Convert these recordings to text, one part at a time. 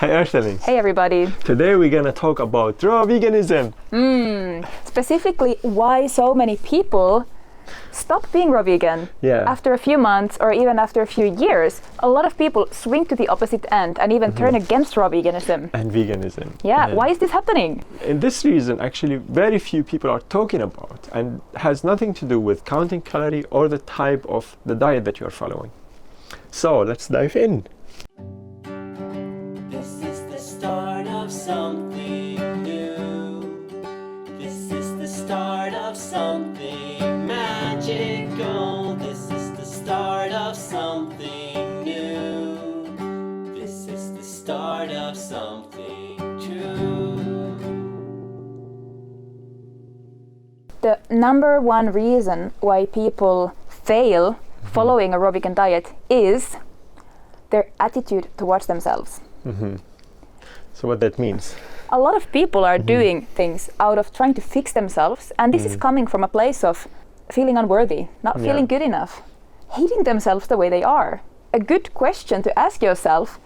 Hi Earthlings. Hey everybody. Today we're gonna talk about raw veganism. Specifically, why so many people stop being raw vegan after a few months or even after a few years. A lot of people swing to the opposite end and even turn against raw veganism. And veganism. Yeah, why is this happening? And this reason actually very few people are talking about and has nothing to do with counting calorie or the type of the diet that you're following. So let's dive in. This is the start of something new. This is the start of something magical. This is the start of something new. This is the start of something true. The number one reason why people fail following a raw vegan diet is their attitude towards themselves. So what that means? A lot of people are doing things out of trying to fix themselves, and this is coming from a place of feeling unworthy, not feeling good enough, hating themselves the way they are. A good question to ask yourself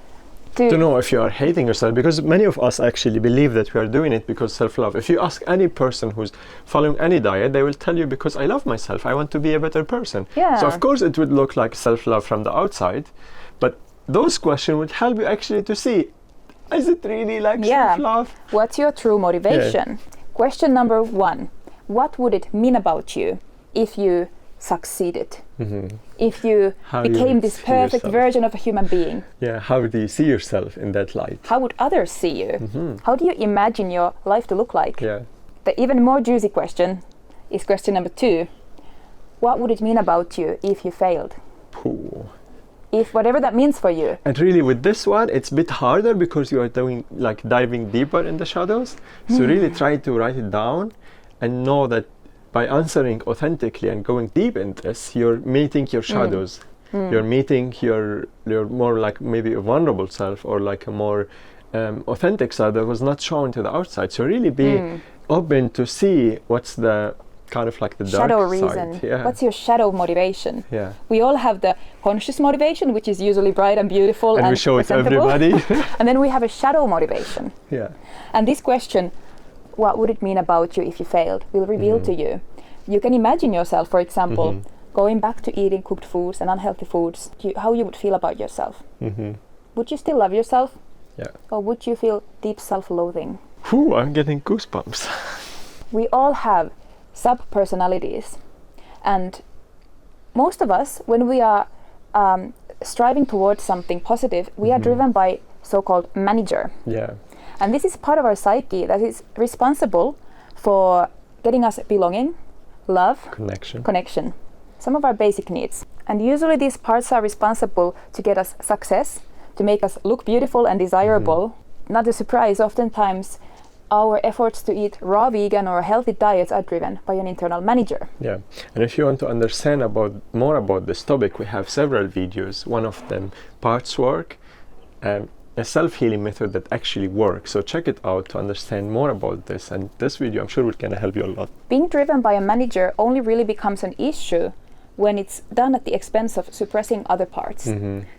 To know if you are hating yourself, because many of us actually believe that we are doing it because self-love. If you ask any person who's following any diet, they will tell you because I love myself, I want to be a better person. Yeah. So of course it would look like self-love from the outside, but those questions would help you actually to see, is it really like self-love? What's your true motivation? Question number one, what would it mean about you if you succeeded? If you became this perfect version of a human being? Yeah, how do you see yourself in that light? How would others see you? How do you imagine your life to look like? Yeah. The even more juicy question is question number two. What would it mean about you if you failed? Ooh. If whatever that means for you. And really with this one, it's a bit harder because you are doing like diving deeper in the shadows. So really try to write it down and know that by answering authentically and going deep in this, you're meeting your shadows. You're meeting your more like maybe a vulnerable self or like a more authentic side that was not shown to the outside. So really be open to see what's the kind of like the shadow dark reason. side. Yeah. What's your shadow motivation? Yeah. We all have the conscious motivation, which is usually bright and beautiful and we show it to presentable. everybody. And then we have a shadow motivation. Yeah. And this question, what would it mean about you if you failed, will reveal to you. You can imagine yourself, for example, going back to eating cooked foods and unhealthy foods, how you would feel about yourself. Would you still love yourself? Yeah. Or would you feel deep self-loathing? Whew, I'm getting goosebumps. We all have sub-personalities. And most of us, when we are striving towards something positive, we are driven by so-called manager. Yeah. And this is part of our psyche that is responsible for getting us belonging, love, connection, some of our basic needs. And usually these parts are responsible to get us success, to make us look beautiful and desirable. Not a surprise, oftentimes our efforts to eat raw vegan or healthy diets are driven by an internal manager. Yeah, and if you want to understand more about this topic, we have several videos. One of them, parts work, a self-healing method that actually works. So check it out to understand more about this. And this video, I'm sure, can help you a lot. Being driven by a manager only really becomes an issue when it's done at the expense of suppressing other parts.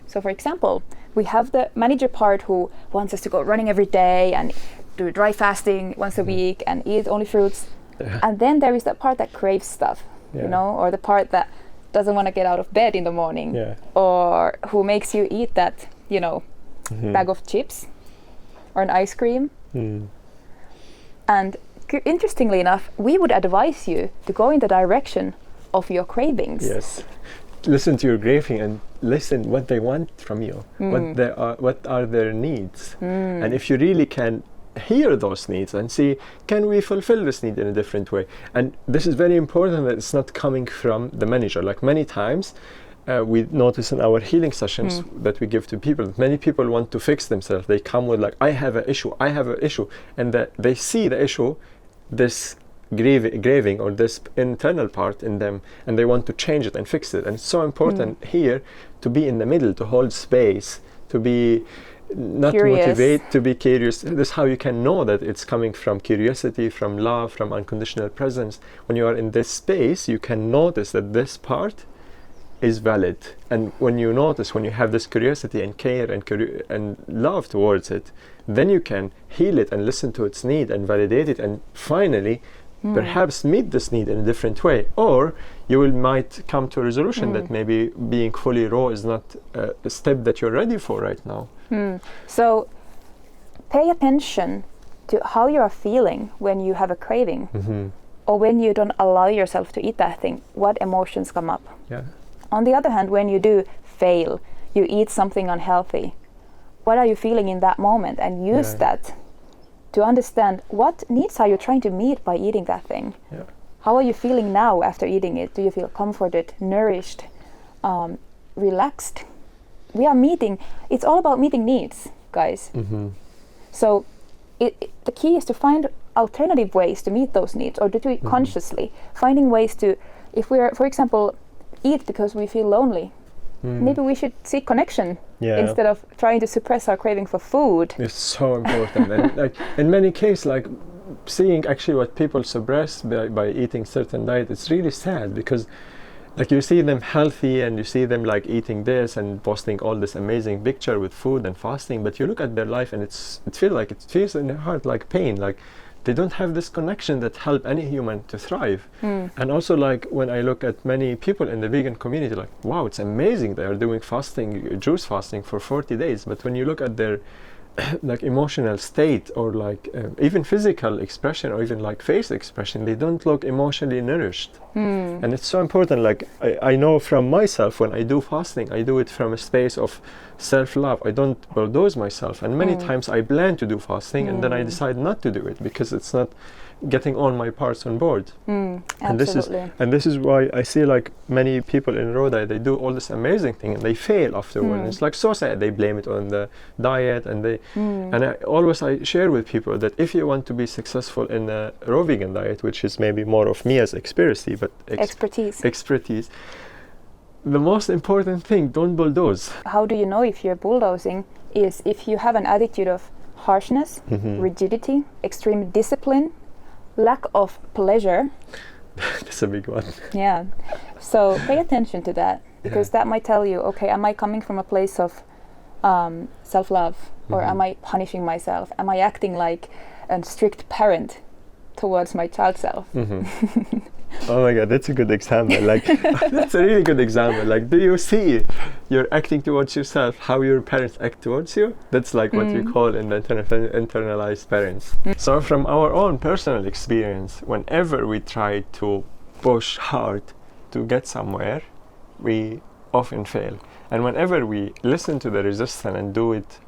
So for example, we have the manager part who wants us to go running every day and do dry fasting once a week and eat only fruits. And then there is that part that craves stuff, you know, or the part that doesn't want to get out of bed in the morning, or who makes you eat that, you know, bag of chips or an ice cream. And interestingly enough, we would advise you to go in the direction of your cravings. Yes. Listen to your craving and listen what they want from you, what are their needs. And if you really can hear those needs and see, can we fulfill this need in a different way? And this is very important that it's not coming from the manager. Like many times, we notice in our healing sessions that we give to people, that many people want to fix themselves. They come with like, I have an issue, and that they see the issue, this craving or this internal part in them, and they want to change it and fix it. And it's so important here to be in the middle, to hold space, to be not curious. Motivate, to be curious. This is how you can know that it's coming from curiosity, from love, from unconditional presence. When you are in this space, you can notice that this part is valid. And when you notice, when you have this curiosity and care and love towards it, then you can heal it and listen to its need and validate it, and finally perhaps meet this need in a different way. Or you might come to a resolution that maybe being fully raw is not a step that you're ready for right now. So pay attention to how you are feeling when you have a craving, or when you don't allow yourself to eat that thing. What emotions come up? Yeah. On the other hand, when you do fail, you eat something unhealthy, what are you feeling in that moment? And use that to understand what needs are you trying to meet by eating that thing. Yeah. How are you feeling now after eating it? Do you feel comforted, nourished, relaxed? It's all about meeting needs, guys. So the key is to find alternative ways to meet those needs, or to do it consciously. Finding ways to, if we're, for example, eat because we feel lonely, maybe we should seek connection instead of trying to suppress our craving for food. It's so important. And like in many cases, like seeing actually what people suppress by eating certain diet, it's really sad, because like you see them healthy and you see them like eating this and posting all this amazing picture with food and fasting, but you look at their life and it feels in their heart like pain, like they don't have this connection that help any human to thrive. And also, like when I look at many people in the vegan community, like wow, it's amazing they are doing fasting, juice fasting for 40 days, but when you look at their like emotional state, or like even physical expression, or even like face expression, they don't look emotionally nourished. And it's so important. Like I know from myself, when I do fasting, I do it from a space of self-love. I don't bulldoze myself, and many times I plan to do fasting and then I decide not to do it because it's not getting all my parts on board. And this is why I see like many people in raw diet, they do all this amazing thing and they fail afterward. It's like so sad. They blame it on the diet, and I share with people that if you want to be successful in a raw vegan diet, which is maybe more of me as expertise, the most important thing, don't bulldoze. How do you know if you're bulldozing? Is if you have an attitude of harshness, rigidity, extreme discipline, lack of pleasure. That's a big one. Yeah. So pay attention to that, because that might tell you, okay, am I coming from a place of self-love, or am I punishing myself? Am I acting like a strict parent towards my child self? Oh my God, that's a good example. Like that's a really good example. Like, do you see you're acting towards yourself how your parents act towards you? That's like what we call in the internalized parents. So from our own personal experience, whenever we try to push hard to get somewhere, we often fail. And whenever we listen to the resistance and do it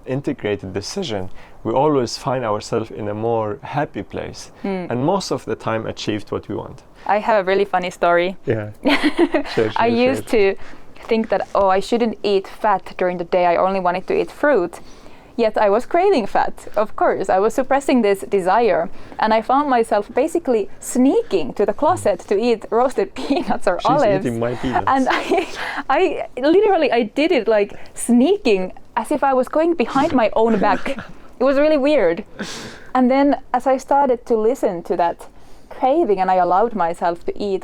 integrated decision, we always find ourselves in a more happy place, and most of the time achieved what we want. I have a really funny story. Yeah. I used to think that, I shouldn't eat fat during the day. I only wanted to eat fruit. Yet I was craving fat, of course. I was suppressing this desire, and I found myself basically sneaking to the closet to eat roasted peanuts or olives. She's eating my peanuts. And I literally did it like sneaking, as if I was going behind my own back. It was really weird. And then as I started to listen to that craving and I allowed myself to eat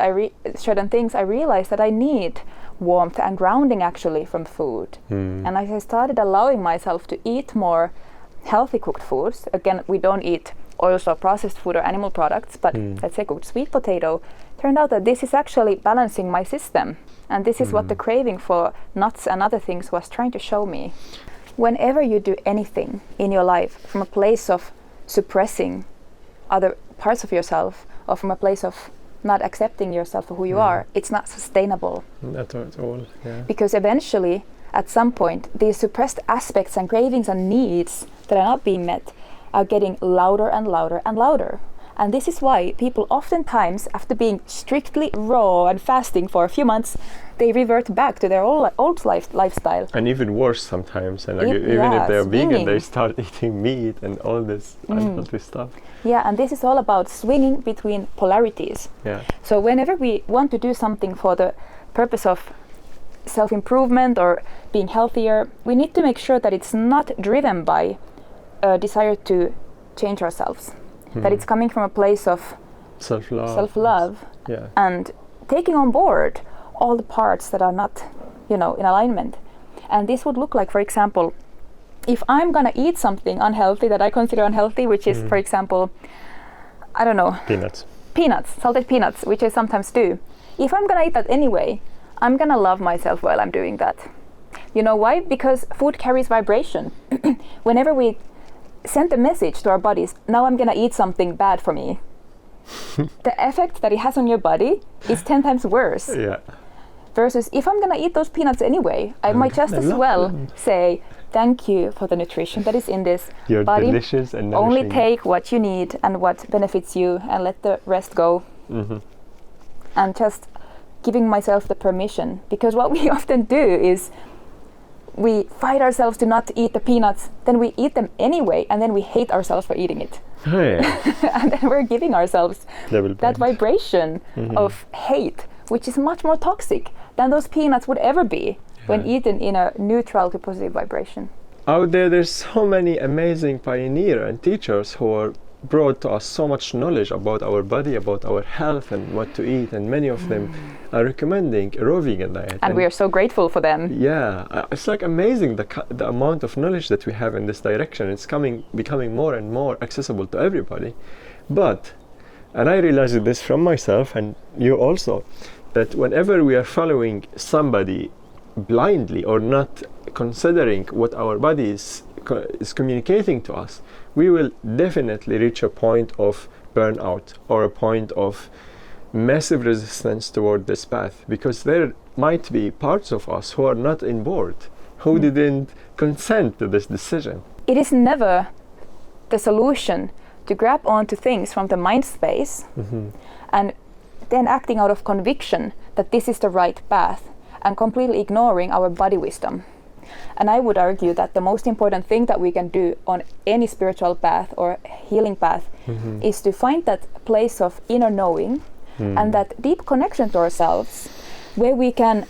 certain things, I realized that I need warmth and grounding actually from food. And as I started allowing myself to eat more healthy cooked foods, again, we don't eat oils or processed food or animal products, but let's say cooked sweet potato, turned out that this is actually balancing my system. And this is what the craving for nuts and other things was trying to show me. Whenever you do anything in your life from a place of suppressing other parts of yourself, or from a place of not accepting yourself for who you are, it's not sustainable. Not at all, yeah. Because eventually, at some point, these suppressed aspects and cravings and needs that are not being met are getting louder and louder and louder. And this is why people oftentimes, after being strictly raw and fasting for a few months, they revert back to their old lifestyle. And even worse sometimes. And even if they're vegan, they start eating meat and all this unhealthy stuff. Yeah, and this is all about swinging between polarities. Yeah. So whenever we want to do something for the purpose of self-improvement or being healthier, we need to make sure that it's not driven by a desire to change ourselves. That it's coming from a place of self-love Yeah. and taking on board all the parts that are not, in alignment. And this would look like, for example, if I'm gonna eat something unhealthy that I consider unhealthy, which is, for example, I don't know, peanuts, salted peanuts, which I sometimes do. If I'm gonna eat that anyway, I'm gonna love myself while I'm doing that. You know why? Because food carries vibration. Whenever we send a message to our bodies, now I'm gonna eat something bad for me, the effect that it has on your body is 10 times worse. Yeah. Versus if I'm gonna eat those peanuts anyway, I might just as well say, thank you for the nutrition that is in this. You're body. Delicious and only nourishing. take what you need and what benefits you and let the rest go. And just giving myself the permission, because what we often do is we fight ourselves to not eat the peanuts, then we eat them anyway, and then we hate ourselves for eating it. And then we're giving ourselves that vibration of hate, which is much more toxic than those peanuts would ever be when eaten in a neutral to positive vibration. Out there's so many amazing pioneers and teachers who are brought to us so much knowledge about our body, about our health and what to eat, and many of them are recommending a raw vegan diet. And we are so grateful for them. Yeah, it's like amazing the amount of knowledge that we have in this direction. It's becoming more and more accessible to everybody. But, and I realized this from myself and you also, that whenever we are following somebody blindly or not considering what our body is communicating to us, we will definitely reach a point of burnout or a point of massive resistance toward this path, because there might be parts of us who are not on board, who didn't consent to this decision. It is never the solution to grab onto things from the mind space and then acting out of conviction that this is the right path and completely ignoring our body wisdom. And I would argue that the most important thing that we can do on any spiritual path or healing path is to find that place of inner knowing and that deep connection to ourselves, where we can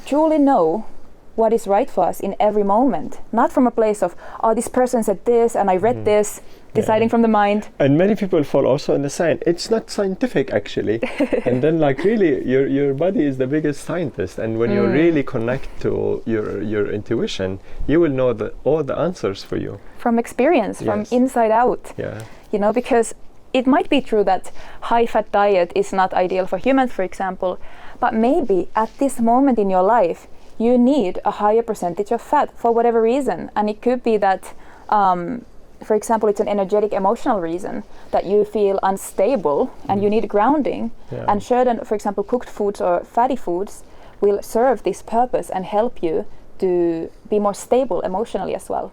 truly know what is right for us in every moment, not from a place of, oh, this person said this and I read this, deciding from the mind. And many people fall also in the sign, it's not scientific actually. And then like really your body is the biggest scientist, and when you really connect to your intuition, you will know all the answers for you. From experience, from inside out. Yeah. You know, because it might be true that high-fat diet is not ideal for humans, for example, but maybe at this moment in your life, you need a higher percentage of fat for whatever reason. And it could be that, for example, it's an energetic, emotional reason that you feel unstable and you need grounding. And certain, for example, cooked foods or fatty foods will serve this purpose and help you to be more stable emotionally as well.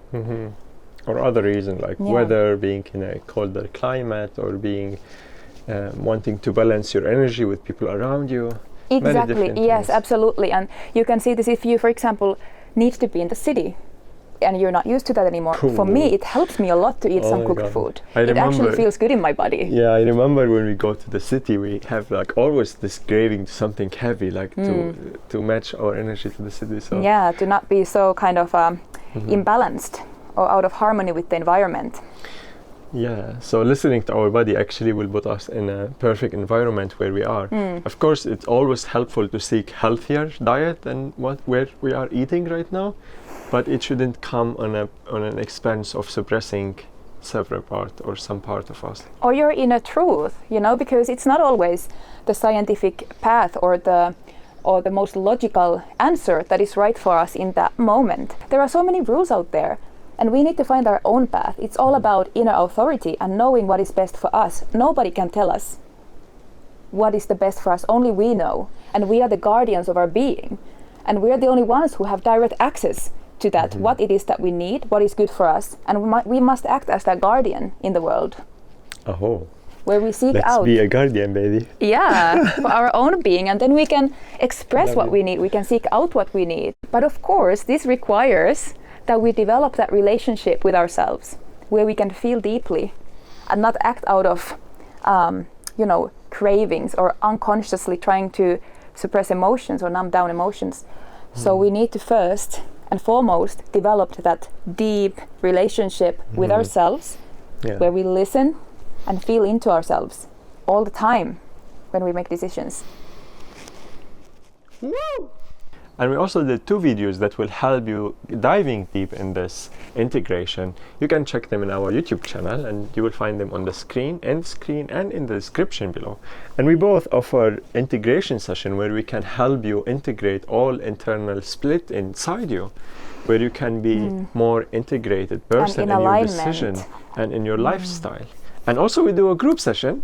Or other reasons like weather, being in a colder climate, or being wanting to balance your energy with people around you. Exactly, yes, absolutely. And you can see this if you, for example, need to be in the city and you're not used to that anymore. For me, it helps me a lot to eat some cooked food. It actually feels good in my body. Yeah, I remember when we go to the city, we have like always this craving to something heavy, like to match our energy to the city. So yeah, to not be so kind of imbalanced or out of harmony with the environment. Yeah, so listening to our body actually will put us in a perfect environment where we are. Of course, it's always helpful to seek healthier diet than where we are eating right now, but it shouldn't come on an expense of suppressing several part or some part of us. Or your inner truth, you know, because it's not always the scientific path or the most logical answer that is right for us in that moment. There are so many rules out there. And we need to find our own path. It's all about inner authority and knowing what is best for us. Nobody can tell us what is the best for us. Only we know. And we are the guardians of our being. And we are the only ones who have direct access to that, what it is that we need, what is good for us. And we must act as that guardian in the world. Oh. Where we seek out. Let's be a guardian, baby. Yeah, for our own being. And then we can express what we need. We can seek out what we need. But of course, this requires that we develop that relationship with ourselves where we can feel deeply and not act out of cravings or unconsciously trying to suppress emotions or numb down emotions. So we need to first and foremost develop that deep relationship with ourselves where we listen and feel into ourselves all the time when we make decisions. Woo! And we also did 2 videos that will help you diving deep in this integration. You can check them in our YouTube channel, and you will find them on the screen, end screen, and in the description below. And we both offer integration session where we can help you integrate all internal split inside you, where you can be more integrated person in your alignment. decision and in your lifestyle. And also we do a group session.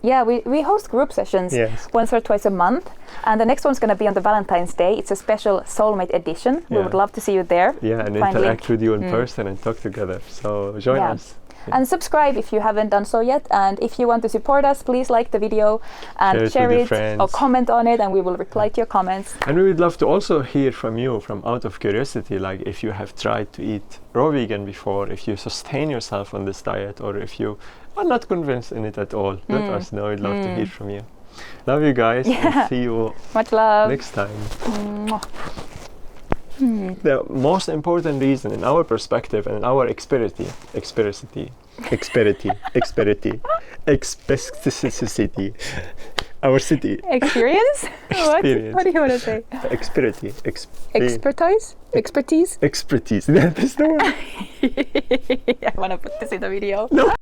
Yeah, we host group sessions once or twice a month. And the next one's going to be on the Valentine's Day. It's a special soulmate edition. We would love to see you there. Yeah, and interact with you in person and talk together. So join us. And subscribe if you haven't done so yet. And if you want to support us, please like the video and share it or comment on it, and we will reply to your comments. And we would love to also hear from you, from out of curiosity, like if you have tried to eat raw vegan before, if you sustain yourself on this diet, or if you are not convinced in it at all. Let us know. We'd love to hear from you. Love you guys. And see you Much love. next time. The most important reason in our perspective and in our experity, our city. Experience? What? Experience. What do you want to say? Experity. Expertise? Expertise? Expertise. That is the one. I want to put this in the video. No.